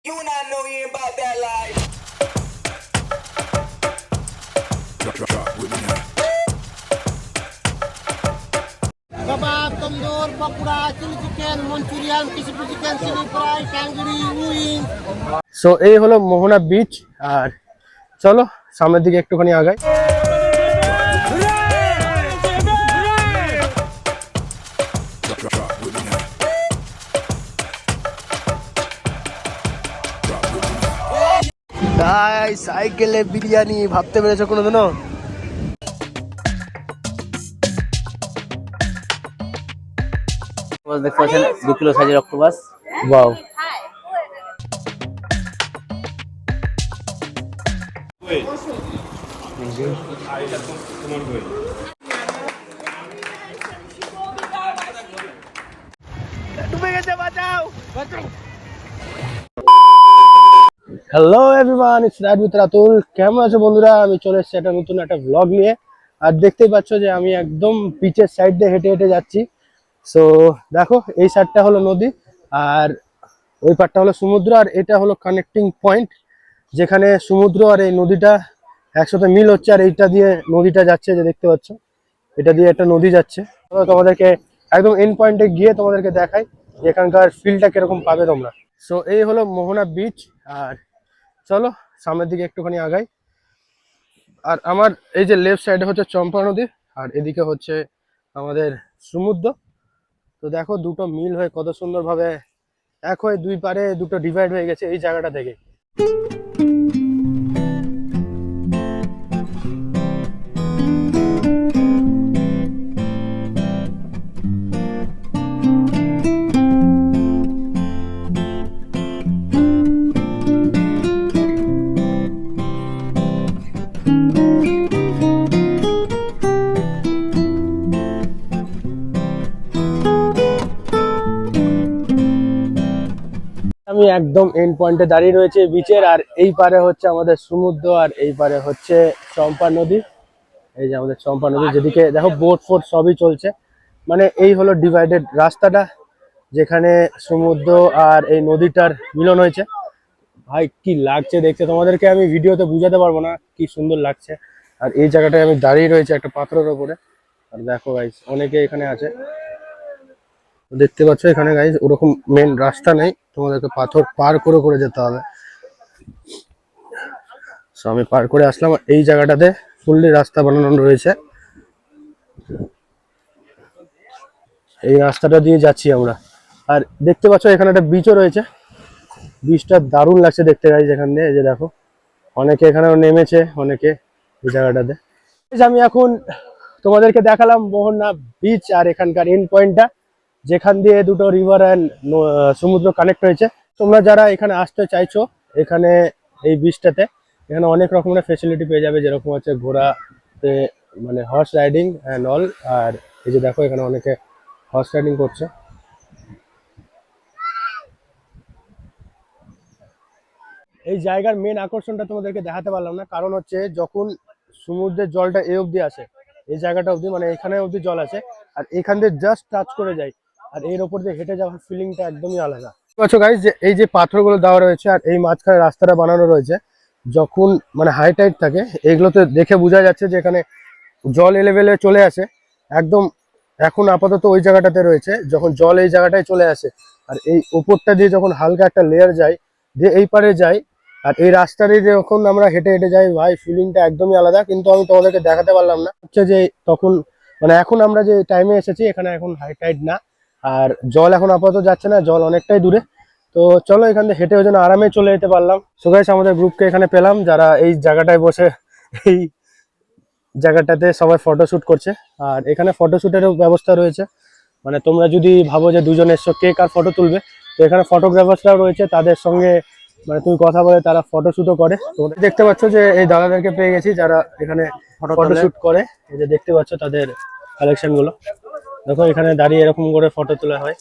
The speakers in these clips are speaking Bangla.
You not know you about that life. Drop with me now. Kebab, tandoor, pakura, chili chicken, Manchurian, crispy chicken, chili fry, tandoori, wing. So এই হলো মোহনা বিচ। আর চলো সামনের দিকে একটুখানি আগাই। Drop with me now. তাই সাইকেলে বিরিয়ানি ভাবতে পেরেছো কোনোদিনও? দেখতে পাচ্ছেন 2 কিলো সাইজের octopus. Wow, hello everyone, it's ride with Ratul. কেমন আছো বন্ধুরা? আমি চলে এসেছি একটা নতুন একটা ব্লগ নিয়ে। আর দেখতেই পাচ্ছ যে আমি একদম বিচের সাইড দিয়ে হেঁটে হেঁটে যাচ্ছি। সো দেখো, এই সাইডটা হলো নদী আর ওই পাড়টা হলো সমুদ্র। আর এটা হলো কানেক্টিং পয়েন্ট, যেখানে সমুদ্র আর এই নদীটা একসাথে মিল হচ্ছে। আর এইটা দিয়ে নদীটা যাচ্ছে, যে দেখতে পাচ্ছ এটা দিয়ে একটা নদী যাচ্ছে। তো তোমাদেরকে একদম এন্ড পয়েন্টে গিয়ে তোমাদেরকে দেখাই যে এখানকার ফিলটা কিরকম পাবে তোমরা। সো এই হলো মোহনা বিচ। আর চলো সামনের দিকে একটুখানি আগাই। আর আমার এই যে লেফট সাইডে হচ্ছে চম্পা নদী আর এদিকে হচ্ছে আমাদের সমুদ্র। তো দেখো দুটো মিল হয়ে কত সুন্দরভাবে এক হয়ে দুই পারে দুটো ডিভাইড হয়ে গেছে এই জায়গাটা থেকে। আমি একদম এন্ড পয়েন্টে দাঁড়িয়ে রয়েছে বিচের। আর এই পারে হচ্ছে আমাদের সমুদ্র আর এই পারে হচ্ছে চম্পা নদী। এই যে আমাদের চম্পা নদী, যেদিকে দেখো বোট ফোট সবই চলছে। মানে এই হলো ডিভাইডেড রাস্তাটা, যেখানে সমুদ্র আর এই নদীটার মিলন হয়েছে। ভাই কি লাগছে দেখতে, তোমাদেরকে আমি ভিডিওতে বুঝাতে পারবো না কি সুন্দর লাগছে। আর এই জায়গাটায় আমি দাঁড়িয়ে রয়েছে একটা পাথরের ওপরে। আর দেখো গাইস, অনেকে এখানে আছে, দেখতে পাচ্ছ এখানে গাইস ওরকম মেন রাস্তা নেই, তোমাদেরকে পাথর পার করে করে যেতে হবে। সো আমি পার করে আসলাম। এই জায়গাটাতে ফুললি রাস্তা বানানো রয়েছে, এই রাস্তাটা দিয়ে যাচ্ছি আমরা। আর দেখতে পাচ্ছ এখানে একটা বিচও রয়েছে। বিচটা দারুণ লাগছে দেখতে গাইস এখান দিয়ে। এই যে দেখো অনেকে এখানেও নেমেছে, অনেকে এই জায়গাটাতে। এই যে আমি এখন তোমাদেরকে দেখালাম মোহনা বিচ আর এখানকার এন্ড পয়েন্টটা, যেখান দিয়ে দুটো রিভার অ্যান্ড সমুদ্র কানেক্ট হয়েছে। তোমরা যারা এখানে আসতে চাইছো এখানে এই বিচটাতে, এখানে অনেক রকমের ফেসিলিটি পেয়ে যাবে, যেরকম হচ্ছে ঘোড়াতে মানে হর্স রাইডিং অ্যান্ড অল। আর এই যে দেখো এখানে অনেকে হর্স রাইডিং করছে। এই জায়গার মেন আকর্ষণটা তোমাদেরকে দেখাতে পারলাম না, কারণ হচ্ছে যখন সমুদ্রের জলটা এই অবধি আসে, এই জায়গাটা অবধি মানে এখানে অবধি জল আছে, আর এখান দিয়ে জাস্ট টাচ করে যায়। আর এর ওপর দিয়ে হেঁটে যাওয়ার ফিলিংটা একদমই আলাদা। আচ্ছা গাইস, যে এই যে পাথরগুলো দেওয়া রয়েছে আর এই মাঝখানে রাস্তাটা বানানো রয়েছে, যখন মানে হাই টাইড থাকে এইগুলোতে দেখে বোঝা যাচ্ছে যে এখানে জল লেভেলে চলে আসে একদম। এখন আপাতত ওই জায়গাটাতে রয়েছে, যখন জল এই জায়গাটায় চলে আসে আর এই ওপরটা দিয়ে যখন হালকা একটা লেয়ার যায় দিয়ে এই পারে যায়, আর এই রাস্তা দিয়ে যখন আমরা হেঁটে হেঁটে যাই ভাই ফিলিংটা একদমই আলাদা। কিন্তু আমি তোমাদেরকে দেখাতে পারলাম না হচ্ছে যে তখন মানে এখন আমরা যে টাইমে এসেছি এখানে এখন হাই টাইড না, আর জল এখন আপাতত যাচ্ছে না, জল অনেকটাই দূরে। তো চলো এখান থেকে হেঁটে ওই জন্য আরামে চলে যেতে পারলাম। সো গাইস, আমাদের গ্রুপকে এখানে পেলাম যারা এই জায়গাটায় বসে এই জায়গাটাতে সবাই ফটোশুট করছে। আর এখানে ফটোশুটেরও ব্যবস্থা রয়েছে, মানে তোমরা যদি ভাবো যে দুজন এসছো কে কার ফটো তুলবে, তো এখানে ফটোগ্রাফার্সরাও রয়েছে, তাদের সঙ্গে মানে তুমি কথা বলে তারা ফটোশুটও করে। তোমরা দেখতে পাচ্ছ যে এই দাদাদেরকে পেয়ে গেছি যারা এখানে ফটোশুট করে। এই যে দেখতে পাচ্ছ তাদের কালেকশন গুলো, দেখো এখানে দাঁড়িয়ে এরকম করে ফটো তোলা হয়।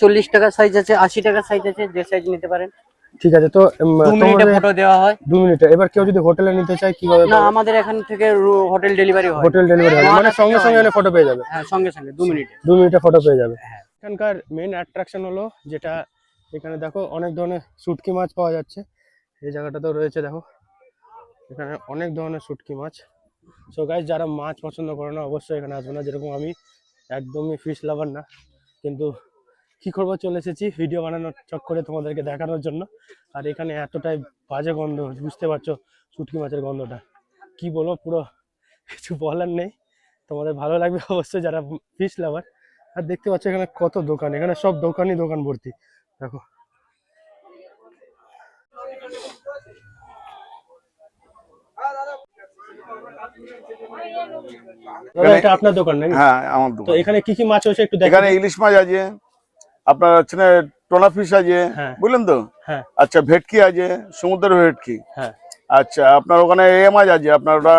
40 টাকা সাইজ আছে, 80 টাকা সাইজ আছে, যে সাইজ নিতে পারেন। ঠিক আছে, তো 2 মিনিটে ফটো দেওয়া হয়। 2 মিনিটে। এবার কেউ যদি হোটেলে নিতে চায় কিভাবে? না, আমাদের এখান থেকে হোটেল ডেলিভারি হয়। হোটেল ডেলিভারি হয় মানে সঙ্গে সঙ্গে এনে ফটো পেয়ে যাবে? হ্যাঁ, সঙ্গে সঙ্গে 2 মিনিটে। 2 মিনিটে ফটো পেয়ে যাবে। এখানকার মেন অ্যাট্রাকশন হলো যেটা এখানে দেখো অনেক ধরনের শুটকি মাছ পাওয়া যাচ্ছে। এই জায়গাটাতেও রয়েছে দেখো, এখানে অনেক ধরনের শুটকি মাছ। সো গাইস, যারা মাছ পছন্দ করে না অবশ্যই এখানে আসবে না। যেরকম আমি একদমই ফিশ লাভার না, কিন্তু কি করবো, চলে এসেছি ভিডিও বানানোর চক্করে তোমাদেরকে দেখানোর জন্য। আর এখানে এতটাই বাজে গন্ধ, বুঝতে পারছো শুটকি মাছের গন্ধটা, কি বলবো, পুরো কিছু বলার নেই। তোমাদের ভালো লাগবে অবশ্যই যারা ফিশ লাভার। আর দেখতে পাচ্ছ এখানে কত দোকান, এখানে সব দোকানই দোকান ভর্তি দেখো। দাদা, এটা আপনার দোকান নাকি? হ্যাঁ আমার তো দোকান। এখানে কি কি মাছ হয়েছে একটু এখানে দেখেন। ইলিশ মাছ আছে, আপনার হচ্ছে না টোনা ফিশ আছে, হ্যাঁ। বুঝলেন তো? হ্যাঁ আচ্ছা, ভেটকি আছে, সমুদ্রের ভেটকি। হ্যাঁ। আচ্ছা, আপনার ওখানে এ মাছ আছে, আপনার ওটা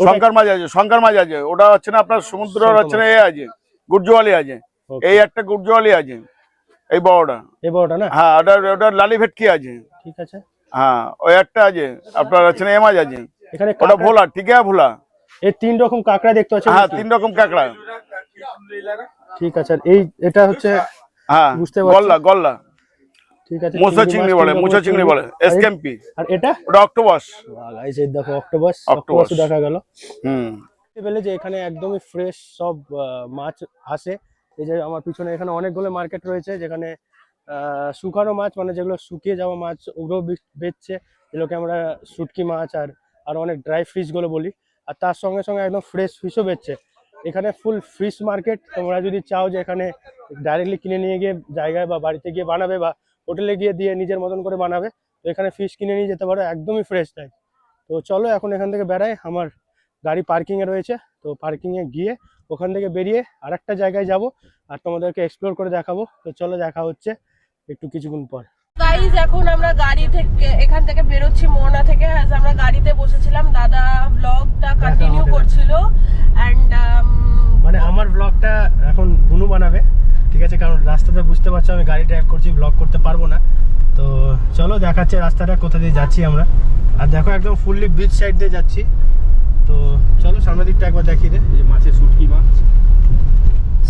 শঙ্কর মাছ আছে, শঙ্কর মাছ আছে, ওটা হচ্ছে না আপনার সমুদ্র শঙ্কর হচ্ছে না এ আছে, গুর্জওয়ালি আছে, Okay. এই একটা গুর্জওয়ালি আছে, এই বড়টা। এই বড়টা না? হ্যাঁ, ওটা লালি ভেটকি আছে। ঠিক আছে। হ্যাঁ, ওই একটা আছে, আপনার হচ্ছে না এ মাছ আছে, এখানে ওটা ভোলা, ঠিক আছে ভোলা। এই 3 রকম কাঁকড়া দেখতে পাচ্ছেন? হ্যাঁ, 3 রকম কাঁকড়া। ঠিক আছে। আর এই এটা হচ্ছে, হ্যাঁ, বুঝতে পারছি। গল্লা গল্লা, ঠিক আছে। মোসা চিংড়ি চিংড়ি মাছ, বলে, 3 মোসা রকমের চিংড়ি বলে, এসকেম্পি। আর এটা ওটা অক্টোপাস। গাইস এই দেখো অক্টোপাস, অক্টোপাস। অক্টোপাস দেখা গেল। হুম। বলে যে এখানে একদমই ফ্রেশ সব মাছ আসে। এই যে আমার পিছনে এখানে অনেকগুলো মার্কেট রয়েছে, যেখানে শুকানো মাছ, মানে যেগুলো শুকিয়ে যাওয়া মাছ ওগুলো বেচছে, যেগুলোকে আমরা শুটকি মাছ আর অনেক ড্রাই ফিশগুলো বলি। আর তার সঙ্গে সঙ্গে একদম ফ্রেশ ফিশও বেচছে। এখানে ফুল ফিশ মার্কেট। তোমরা যদি চাও যে এখানে ডাইরেক্টলি কিনে নিয়ে গিয়ে জায়গায় বা বাড়িতে গিয়ে বানাবে বা হোটেলে গিয়ে দিয়ে নিজের মতন করে বানাবে, তো এখানে ফিশ কিনে নিয়ে যেতে পারো, একদমই ফ্রেশ টাইপ। তো চলো এখন এখান থেকে বেড়াই। আমার গাড়ি পার্কিংয়ে রয়েছে, তো পার্কিংয়ে গিয়ে ওখান থেকে বেরিয়ে আরেকটা জায়গায় যাব আর তোমাদেরকে এক্সপ্লোর করে দেখাবো। তো চলো, দেখা হচ্ছে একটু কিছুক্ষণ পর। গাইজ এখন আমরা গাড়ি থেকে এখান থেকে বেরোচ্ছি মোহনা থেকে। আমরা গাড়িতে বসেছিলাম, দাদা ব্লগটা কন্টিনিউ করছিল এন্ড মানে আমার ব্লগটা এখন বুনু বানাবে, ঠিক আছে, কারণ রাস্তাতে বুঝতে পারছো আমি গাড়ি ড্রাইভ করছি, ব্লগ করতে পারবো না। তো চলো দেখাচ্ছে রাস্তাটা কোথা দিয়ে যাচ্ছি আমরা। আর দেখো একদম ফুললি বিচ সাইড দিয়ে যাচ্ছি। তো চলো সামনের দিকটা একবার দেখিয়ে দে, এই যে মাছের শুটকি মাছ।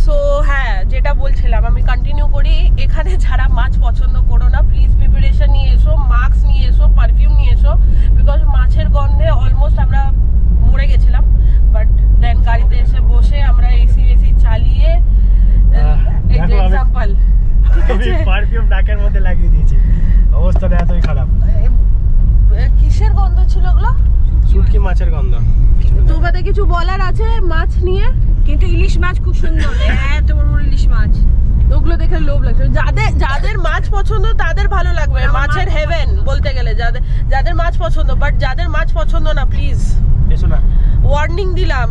সো হ্যাঁ, যেটা বলছিলাম আমি কন্টিনিউ করি। এখানে যারা মাছ পছন্দ করো না, প্লিজ প্রিপারেশন নিয়ে এসো, মাস্ক নিয়ে এসো, পারফিউম নিয়ে এসো, বিকজ মাছের গন্ধে অলমোস্ট আমরা মরে গেছিলাম। বাট দেন গাড়িতে এসে বসে আমরা এসি চালিয়ে এক্সাম্পল আমি পারফিউম নাকের মধ্যে লাগিয়ে দিয়েছি, অবস্থাটা এতই খারাপ। কিসের গন্ধ ছিল ওগুলো? শুটকি মাছের গন্ধ। তোমাদের কিছু বলার আছে মাছ নিয়ে? কিন্তু ইলিশ মাছ খুব সুন্দর, এত বড় বড় ইলিশ মাছ, ওগুলো দেখে লোভ লাগছে। যাদের মাছ পছন্দ তাদের ভালো লাগবে, মাছের হেভেন বলতে গেলে। যাদের মাছ পছন্দ, বাট যাদের মাছ পছন্দ না, প্লিজ এসো না, ওয়ার্নিং দিলাম।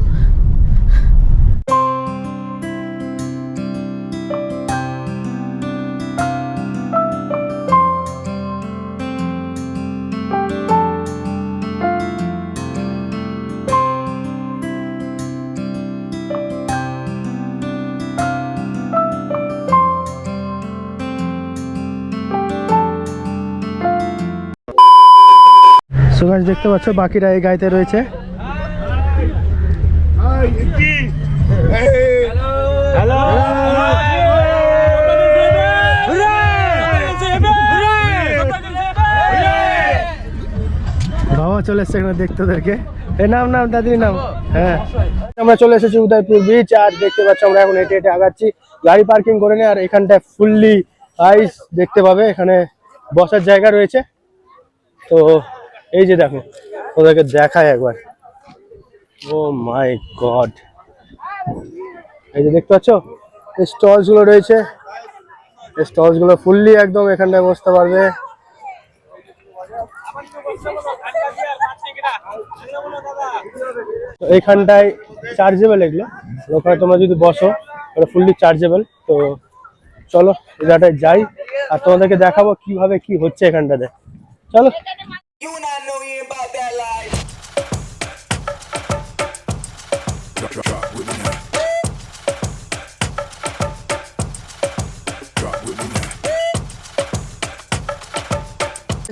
সো গাইস দেখতে পাচ্ছ বাকিরা এই গাড়িতে রয়েছে। হ্যালো, বাবা চলে এসছে এখানে দেখতে ওদেরকে। এই নাম দাদির নাম। হ্যাঁ, আমরা চলে এসেছি উদয়পুর বিচ। আর দেখতে পাচ্ছ আমরা এখন হেঁটে হেঁটে আগাচ্ছি, গাড়ি পার্কিং করে নিয়ে। আর এখানটায় ফুললি আইস দেখতে পাবে, এখানে বসার জায়গা রয়েছে। তো এই যে দেখো, ওদেরকে দেখায় একবার। ও মাই গড, এই যে দেখতে পাচ্ছ এই স্টলস গুলো রয়েছে, এই স্টলস গুলো ফুললি একদম এখানটায় বসতে পারবে। এইখানটায় চার্জেবল এগুলো, ওখানে তোমরা যদি বসো ওটা ফুললি চার্জেবল। তো চলো এই জায়গাটায় যাই আর তোমাদেরকে দেখাবো কিভাবে কি হচ্ছে এখানটাতে। চলো। You not know you about that life. Drop with me now. Drop with me now.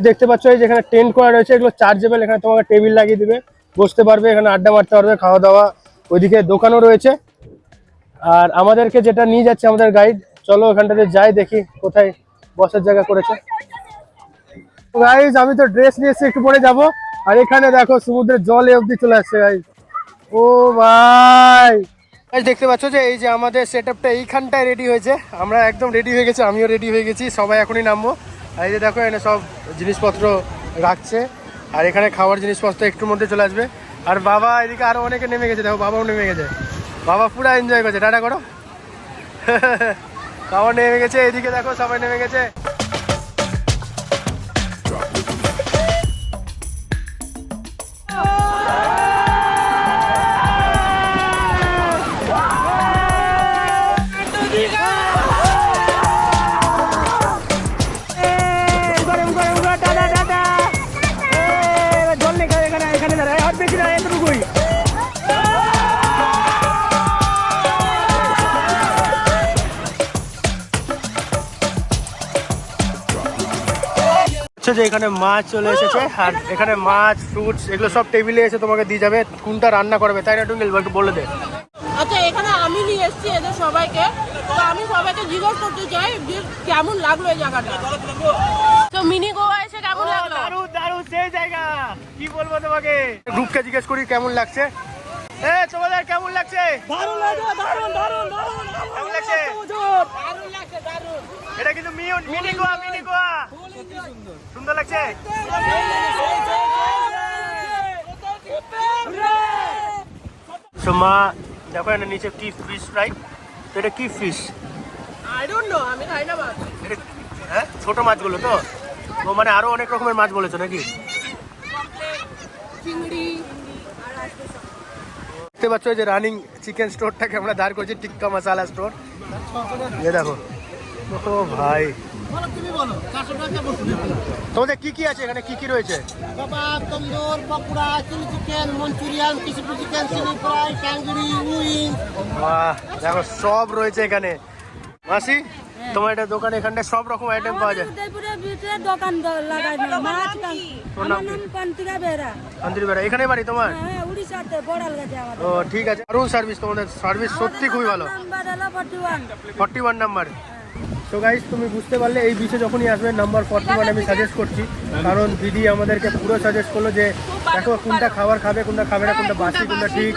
দেখতে পাচ্ছ এই যেখানে টেন্ট করা রয়েছে, এগুলো চার্জেবল। এখানে তোমাকে টেবিল লাগিয়ে দিবে, বসতে পারবে, এখানে আড্ডা মারতে পারবে, খাওয়া দাওয়া। ওইদিকে দোকানও রয়েছে। আর আমাদেরকে যেটা নিয়ে যাচ্ছে আমাদের গাইড, চলো ওখানটাতে যাই, দেখি কোথায় বসার জায়গা করেছে। গাইজ আমি তো ড্রেস নিয়ে এসে একটু পরে যাব, আর এখানে দেখো সমুদ্রের জল অবধি চলে আসছে গাইজ। ও ভাই দেখতে পাচ্ছ যে এই যে আমাদের সেটআপটা এইখানটায় রেডি হয়েছে, আমরা একদম রেডি হয়ে গেছি, আমিও রেডি হয়ে গেছি, সবাই এখনই নামবো। আর এই যে দেখো এখানে সব জিনিসপত্র রাখছে, আর এখানে খাওয়ার জিনিসপত্র একটুর মধ্যে চলে আসবে। আর বাবা এদিকে আরো অনেকে নেমে গেছে, দেখো বাবাও নেমে গেছে, বাবা পুরো এনজয় করছে, টাটা করো। খাওয়া নেমে গেছে, এদিকে দেখো সবাই নেমে গেছে। যে এখানে মাছ চলে এসেছে, আর এখানে মাছ ফ্রুটস এগুলো সব টেবিলে এসে তোমাকে দিয়ে যাবে, কোনটা রান্না করবে তাই না টুঙ্গিল, একটু বলে দে। আচ্ছা এখানে আমি নিয়ে এসেছি এদের সবাইকে, তো আমি সবাইকে জিজ্ঞেস করতে চাই যে কেমন লাগলো এই জায়গাটা। তো মিনি গোয়া এসে কেমন লাগলো? দারুণ দারুণ সেই জায়গা, কি বলবো তোমাকে। গ্রুপকে জিজ্ঞেস করি কেমন লাগছে। তোমাদের কেমন লাগছে? দারুণ লাগছে, দারুণ দারুণ দারুণ। কেমন লাগছে? দারুণ লাগছে, দারুণ। এটা কিন্তু মিনি গোয়া, মিনি গোয়া। সুন্দর লাগছে। মা দেখো এখানে নিচে কি ফিশ ফ্রাই, তো এটা কি ফিশ? আই ডোন্ট নো, আমি খাই না মাছ। হ্যাঁ ছোট মাছগুলো তো, ও মানে আরো অনেক রকমের মাছ বলেছো নাকি? চিংড়ি। দেখতে পাচ্ছ যে রানিং চিকেন স্টোরটাকে আমরা দাঁড় করছি, টিক্কা মশালা স্টোর। এ দেখো ও ভাই, তোমাদের কি কি আছে এখানে, কি কি রয়েছে? কাবাব, তন্দুর, pakora, chilli chicken, Manchurian, crispy chicken, chilli fry, ট্যাঙ্গরি, উইংস। বাহ দেখো সব রয়েছে এখানে। মাসি তোমার এটা দোকানে এখানটা সব রকম আইটেম পাওয়া যায়। উদয়পুরের ভিতরে দোকান লাগাই মাছ আমার নাম কান্তিকা বেরা। কান্তির বেড়া, এখানে বাড়ি তোমার? হ্যাঁ উড়িষ্যাতে বড়াল গেছে আমাদের। ও ঠিক আছে, দারুণ সার্ভিস, তোমাদের সার্ভিস সত্যি খুবই ভালো। নাম্বার হলো 41 41 নাম্বার। তো গাইস তুমি বুঝতে পারলে এই বিচে যখনই আসবে নাম্বার 41 আমি সাজেস্ট করছি, কারণ দিদি আমাদেরকে পুরো সাজেস্ট করলো যে দেখো কোনটা খাবার খাবে, কোনটা খাবে না, কোনটা বাসি, কোনটা ঠিক।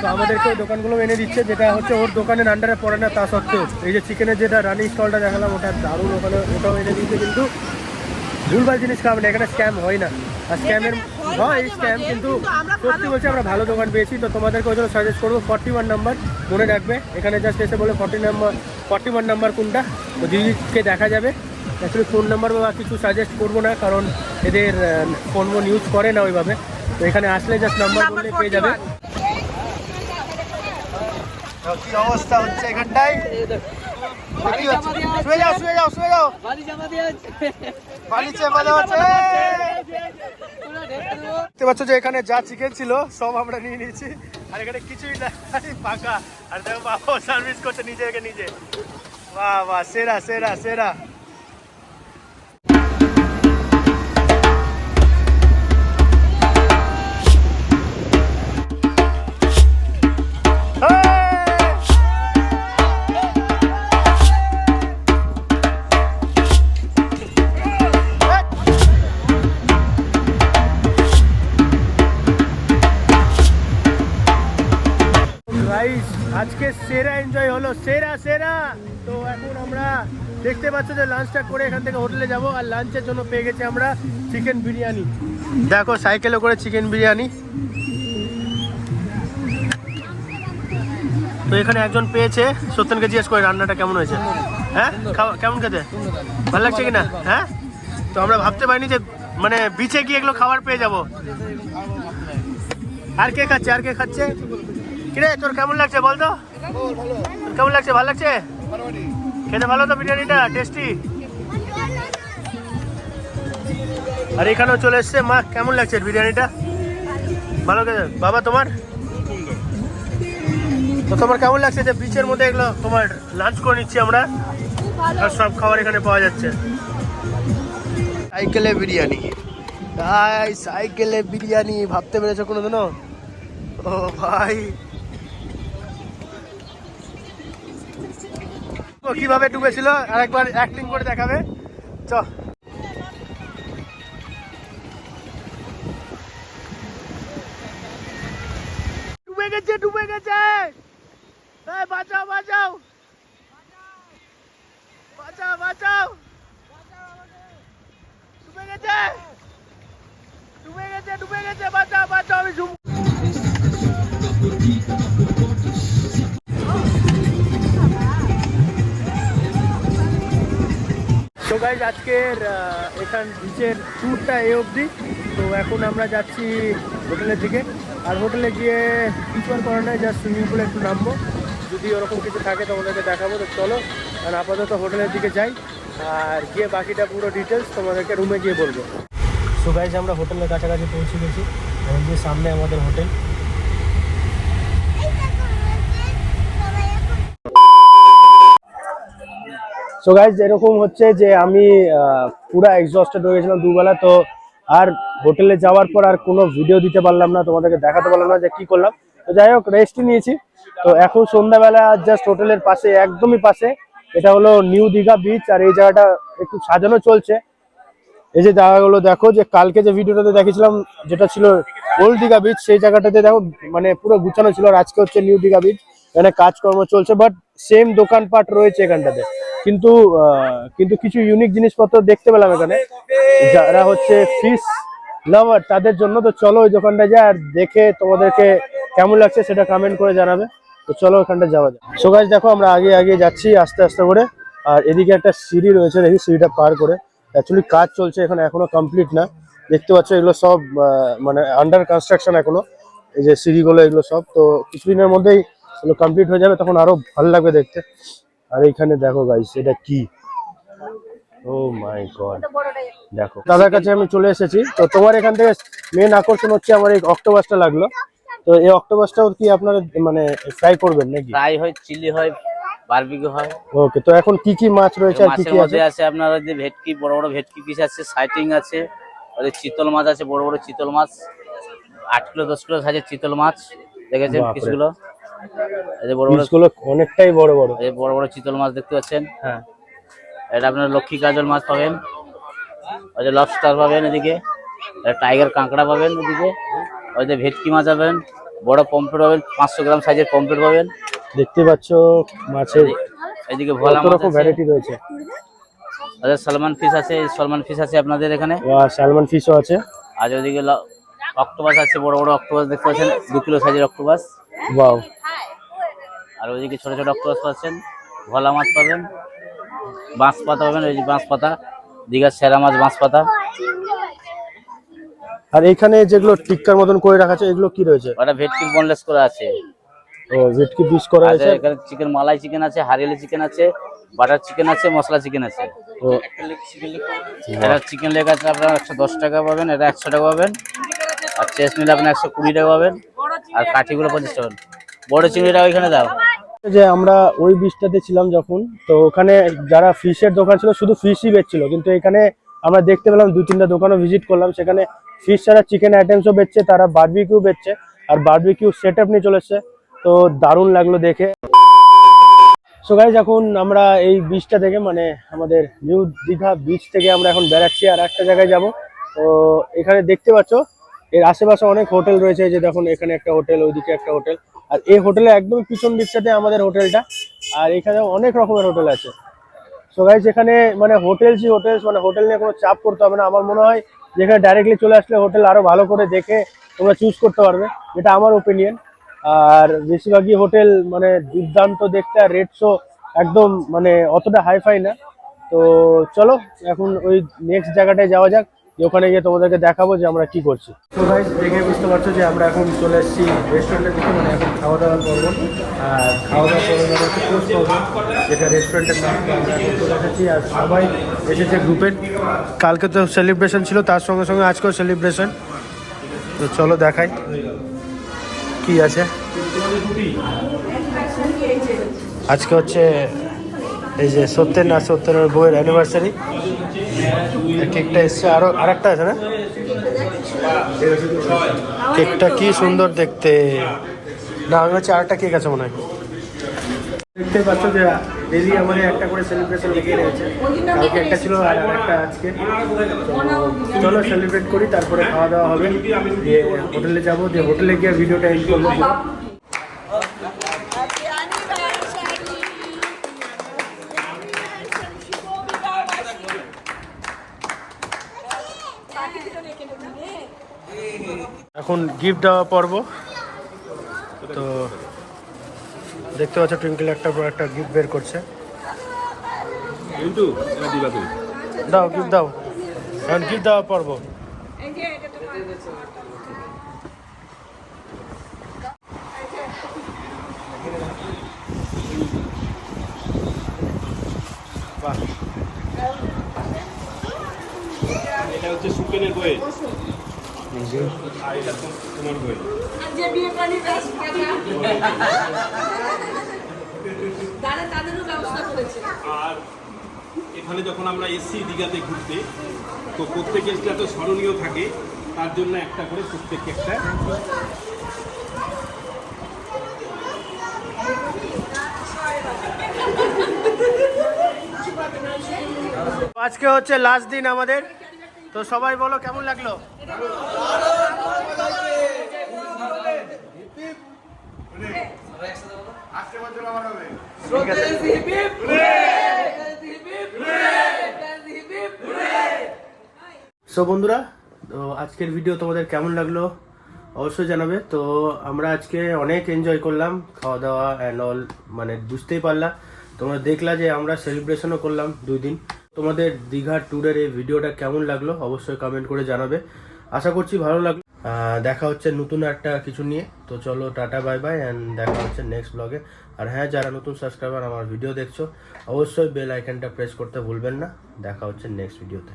তো আমাদেরকে ওই দোকানগুলো এনে দিচ্ছে, যেটা হচ্ছে ওর দোকানের আন্ডারে পড়ে না, তা সত্ত্বেও এই যে চিকেনের যেটা রানিং স্টলটা দেখালাম ওটা দারুণ, ওখানে ওটাও এনে দিচ্ছে। কিন্তু ভুলভাল জিনিস খাবে না, এখানে স্ক্যাম হয় না। আর স্ক্যামের হয় স্ক্যাম, কিন্তু সত্যি বলছি আমরা ভালো দোকান পেয়েছি। তো তোমাদেরকে ওই জন্য সাজেস্ট করবো 41 নাম্বার, মনে রাখবে। এখানে জাস্ট এসে বলে 41 নাম্বার কোনটা, তো দিদিকে দেখা যাবে। অ্যাকচুয়ালি ফোন নাম্বার বা কিছু সাজেস্ট করবো না, কারণ এদের ফোন ইউজ করে না ওইভাবে। তো এখানে আসলে জাস্ট নাম্বার বললে পেয়ে যাবে। কি অবস্থা হচ্ছে এখানটায়, শুয়ে যাও শুয়ে যাও শুয়ে যাও, বালি চাপা দেওয়া আছে। দেখতে পাচ্ছ যে এখানে যা চিকেন ছিল সব আমরা নিয়ে নিয়েছি, আর এখানে কিছুই না, ফাঁকা। আর দেখো বাবা সার্ভিস করছে নিজেকে নিজে। বাহ বাহ, সেরা সেরা সেরা। আজকে সেরা এনজয় হলো, সেরা সেরা। তো এখন আমরা দেখতে পাচ্ছ যে লাঞ্চটা করে এখান থেকে হোটেলে যাব, আর লাঞ্চের জন্য পেয়ে গেছি আমরা চিকেন বিরিয়ানি। দেখো সাইকেলে করে চিকেন বিরিয়ানি। তো এখানে একজন পেয়েছে, সত্যেনকে জিজ্ঞেস করে রান্নাটা কেমন হয়েছে। হ্যাঁ কেমন খেতে, ভালো লাগছে কিনা? হ্যাঁ, তো আমরা ভাবতে পারিনি যে মানে বিচে গিয়ে এগুলো খাবার পেয়ে যাব। আর কে খাচ্ছে, আর কে খাচ্ছে? কিরে তোর কেমন লাগছে বল তো, কেমন লাগছে? ভালো লাগছে খেতে, ভালো তো বিরিয়ানিটা, টেস্টি। আর এখানেও চলে এসছে মা, কেমন লাগছে বিরিয়ানিটা? ভালো খেতে। বাবা তোমার, তো তোমার কেমন লাগছে যে বিচের মধ্যে এগুলো তোমার লাঞ্চ করে নিচ্ছি আমরা, আর সব খাবার এখানে পাওয়া যাচ্ছে। সাইকেলে বিরিয়ানি, তাই সাইকেলে বিরিয়ানি ভাবতে পেরেছো কোনোদিনও? ও ভাই ও কিভাবে ডুবেছিল আরেকবার অ্যাক্টিং করে দেখাবে। চ ডুবে গেছে ডুবে গেছে, এই বাঁচাও বাঁচাও বাঁচাও বাঁচাও, ডুবে গেছে ডুবে গেছে ডুবে গেছে, বাঁচাও বাঁচাও। আমি ঝুম তো গাইজ আজকের এখান বিচের ট্যুরটা এই অবধি। তো এখন আমরা যাচ্ছি হোটেলের দিকে, আর হোটেলে গিয়ে কিছু আর করার নয়, জাস্ট সুইমিং পুলে একটু নামবো, যদি ওরকম কিছু থাকে তোমাদেরকে দেখাবো। তো চলো, আর আপাতত হোটেলের দিকে যাই, আর গিয়ে বাকিটা পুরো ডিটেলস তোমাদেরকে রুমে গিয়ে বলবো। সো গাইজ আমরা হোটেলের কাছাকাছি পৌঁছে গেছি, এবং যে সামনে আমাদের হোটেল। সো গাইজ এরকম হচ্ছে যে আমি পুরো এক্সস্টেড হয়ে গেছিলাম দুবেলা, তো আর হোটেলে যাওয়ার পর আর কোনো ভিডিও দিতে পারলাম না, তোমাদেরকে দেখাতে পারলাম না যে কি করলাম। তো যাই হোক, রেস্টই নিয়েছি। তো এখন সন্ধ্যাবেলা জাস্ট হোটেলের পাশে, একদমই পাশে, এটা হলো নিউ দীঘা বিচ, আর এই জায়গাটা একটু সাজানো চলছে। এই যে জায়গাগুলো দেখো, যে কালকে যে ভিডিওটাতে দেখেছিলাম যেটা ছিল ওল্ড দীঘা বিচ, সেই জায়গাটাতে দেখো মানে পুরো গুছানো ছিল, আর আজকে হচ্ছে নিউ দীঘা বিচ। এখানে কাজকর্ম চলছে, বাট সেম দোকানপাট রয়েছে এখানটাতে, কিন্তু কিছু ইউনিক জিনিসপত্র দেখতে পেলাম এখানে, যারা হচ্ছে ফিশ লাভার তাদের জন্য। তো চলো ওই দোকানটা যাই, আর দেখে তোমাদেরকে কেমন লাগছে সেটা কমেন্ট করে জানাবে। তো চলো ওখানটা যাওয়া যায়। সো গাইস দেখো, আমরা আগে আগে যাচ্ছি আস্তে আস্তে করে, আর এদিকে একটা সিঁড়ি রয়েছে, দেখি সিঁড়িটা পার করে। অ্যাকচুয়ালি কাজ চলছে এখানে, এখনো কমপ্লিট না, দেখতে পাচ্ছ এগুলো সব মানে আন্ডার কনস্ট্রাকশন এখনো, এই যে সিঁড়িগুলো এগুলো সব। তো কিছুদিনের মধ্যেই এগুলো কমপ্লিট হয়ে যাবে, তখন আরো ভালো লাগবে দেখতে। আর এইখানে দেখো গাইস, এটা কি, ও মাই গড, দেখো দাদার কাছে আমি চলে এসেছি। তো তোমার এখান থেকে মেন আকর্ষণ হচ্ছে আমার এই অক্টোপাসটা লাগলো। তো এই অক্টোপাসটাও কি আপনারা মানে ফ্রাই করবেন নাকি? ফ্রাই হয়, চিলি হয়, বারবিকিউ হয়। ওকে, তো এখন কি কি মাছ রয়েছে আর কি মাছের কি আছে? মধ্যে আছে আপনার ওই যে ভেটকি, বড় বড় ভেটকি পিস আছে, সাইটিং আছে, ওই চিতল মাছ আছে, বড় বড় চিতল মাছ, 8 কিলো 10 কিলো সাইজের চিতল মাছ দেখেছেন বাপরে। পিসগুলো। এই যে বড় বড় পিসগুলো অনেকটাই বড় বড়, এই বড় বড় চিতল মাছ দেখতে পাচ্ছেন। হ্যাঁ, এটা আপনার লক্ষ্মী কাজল মাছ পাবেন, ওই যে লবস্টার পাবেন এদিকে, টাইগার কাঁকড়া পাবেন ওদিকে, ওই যে ভেটকি মাছ পাবেন, বড় পমফ্রেট পাবেন, 500 গ্রাম সাইজের পমফ্রেট পাবেন। দেখতে পাচ্ছ মাছের এদিকে ভোলা কত মাছ রকম আছে, ভ্যারাইটি রয়েছে। ওই যে সালমান ফিশ আছে, সালমান ফিশ আছে আপনাদের এখানে। স্যালমন ফিশও আছে। আর ওদিকে অক্টোপাস আছে, বড় বড় অক্টোপাস দেখতে পাচ্ছেন, 2 কিলো সাইজের অক্টোপাস। ওয়াও। আর ওইদিকে ছোট ছোট অক্টোপাস পাচ্ছেন, ভোলা মাছ পাবেন, বাঁশ পাতা পাবেন, ওই যে বাঁশ পাতা, দীঘার সেরা মাছ বাঁশ পাতা। আর এখানে যেগুলো টিক্কার মতন করে রাখা আছে, এগুলো কি রয়েছে? ওটা ভেটকির বোনলেস করা আছে। ও, ভেটকি পিস করা আর আছে। এখানে চিকেন, মালাই চিকেন আছে, হারিয়ালি চিকেন আছে, বাটার চিকেন আছে, মশলা চিকেন আছে। ও, এটা চিকেন লেগ আছে আপনার 110 টাকা পাবেন, এটা 100 টাকা পাবেন। আর চেস্ট নিলে আপনার 120 টাকা পাবেন, আর কাঠিগুলো 50 টাকা পাবেন। বড় চিংড়িটা ওইখানে দাও। যে আমরা ওই বিচটাতে ছিলাম যখন, তো ওখানে যারা ফিশের দোকান ছিল শুধু ফিশই বেচছিল, কিন্তু এখানে আমরা দেখতে পেলাম 2-3টা দোকানও ভিজিট করলাম, সেখানে ফিশ ছাড়া চিকেন আইটেমসও বেচছে, তারা বারবিকিউ বেচছে, আর বারবিকিউ সেটআপ নিয়ে চলে এসছে। তো দারুণ লাগলো দেখে। সো গাইজ এখন আমরা এই বিচটা থেকে, মানে আমাদের নিউ দীঘা বিচ থেকে আমরা এখন বেড়াচ্ছি আর একটা জায়গায় যাব। তো এখানে দেখতে পাচ্ছ এর আশেপাশে অনেক হোটেল রয়েছে, এই যে দেখুন এখানে একটা হোটেল, ওইদিকে একটা হোটেল, আর এই হোটেলে একদম পিছন দিকটাতে আমাদের হোটেলটা, আর এখানে অনেক রকমের হোটেল আছে। সো গাইজ এখানে মানে হোটেলস মানে হোটেল নিয়ে কোনো চাপ করতে হবে না। আমার মনে হয় যেখানে ডাইরেক্টলি চলে আসলে হোটেল আরো ভালো করে দেখে তোমরা চুজ করতে পারবে, এটা আমার ওপিনিয়ন। আর বেশিরভাগই হোটেল মানে দুর্দান্ত দেখতে, আর রেটসও একদম মানে অতটা হাইফাই না। তো চলো এখন ওই নেক্সট জায়গাটায় যাওয়া যাক, যে ওখানে গিয়ে তোমাদেরকে দেখাবো যে আমরা কি করছি। তো গাইস দেখে বুঝতে পারছো যে আমরা এখন চলে এসেছি রেস্টুরেন্টের দিকে, মানে এখন খাওয়া দাওয়া করবো, আর খাওয়া দাওয়া করে আমরা একটু পোস্ট করবো, যেটা রেস্টুরেন্টের নাম। তো আমরা এখন চলে এসেছি, আর সবাই এসেছে গ্রুপের। কালকে তো সেলিব্রেশন ছিল, তার সঙ্গে সঙ্গে আজকেও সেলিব্রেশন। তো চলো দেখাই কি আছে। আজকে হচ্ছে এই যে সত্যের বউয়ের অ্যানিভার্সারি, কেকটা এসছে, আরেকটা আছে না, কেকটা কি সুন্দর দেখতে। না, আমি হচ্ছে আরেকটা কেক আছে মনে হয়। দেখতে পাচ্ছ যে ডেলি আমাদের একটা করে সেলিব্রেশন লেগে রয়েছে, কালকে একটা ছিল আর একটা আজকে। তো চলো সেলিব্রেট করি, তারপরে খাওয়া দাওয়া হবে, দিয়ে হোটেলে যাবো, দিয়ে হোটেলে গিয়ে ভিডিওটা এন্ড করবো। এখন গিফট দেওয়া পর্ব। তো দেখতে পাচ্ছ টুইঙ্কেল একটা পর একটা গিফট বের করছে। দাও গিফট দাও, এখন গিফট দেওয়া পর্ব। বাহ, এটা হচ্ছে সুকেনের বই আর এটা তোমার বই। আর এখানে যখন আমরা এসছি দীঘাতে ঘুরতে, তো প্রত্যেকের যাতে স্মরণীয় থাকে তার জন্য একটা করে প্রত্যেককে একটা। আজকে হচ্ছে লাস্ট দিন আমাদের, তো সবাই বলো কেমন লাগলো? সো বন্ধুরা, তো আজকের ভিডিও তোমাদের কেমন লাগলো অবশ্যই জানাবে। তো আমরা আজকে অনেক এনজয় করলাম, খাওয়া দাওয়া অ্যান্ড অল, মানে বুঝতেই পারলা, তোমরা দেখলা যে আমরা সেলিব্রেশনও করলাম 2 দিন। তোমাদের দীঘার ট্যুরের এই ভিডিওটা কেমন লাগলো অবশ্যই কমেন্ট করে জানাবে, আশা করছি ভালো লাগলো। দেখা হচ্ছে নতুন একটা কিছু নিয়ে। তো চলো টাটা বাই বাই, অ্যান্ড দেখা হচ্ছে নেক্সট ব্লগে। আর হ্যাঁ, যারা নতুন সাবস্ক্রাইবার আমার ভিডিও দেখছো অবশ্যই বেল আইকনটা প্রেস করতে ভুলবেন না। দেখা হচ্ছে নেক্সট ভিডিওতে।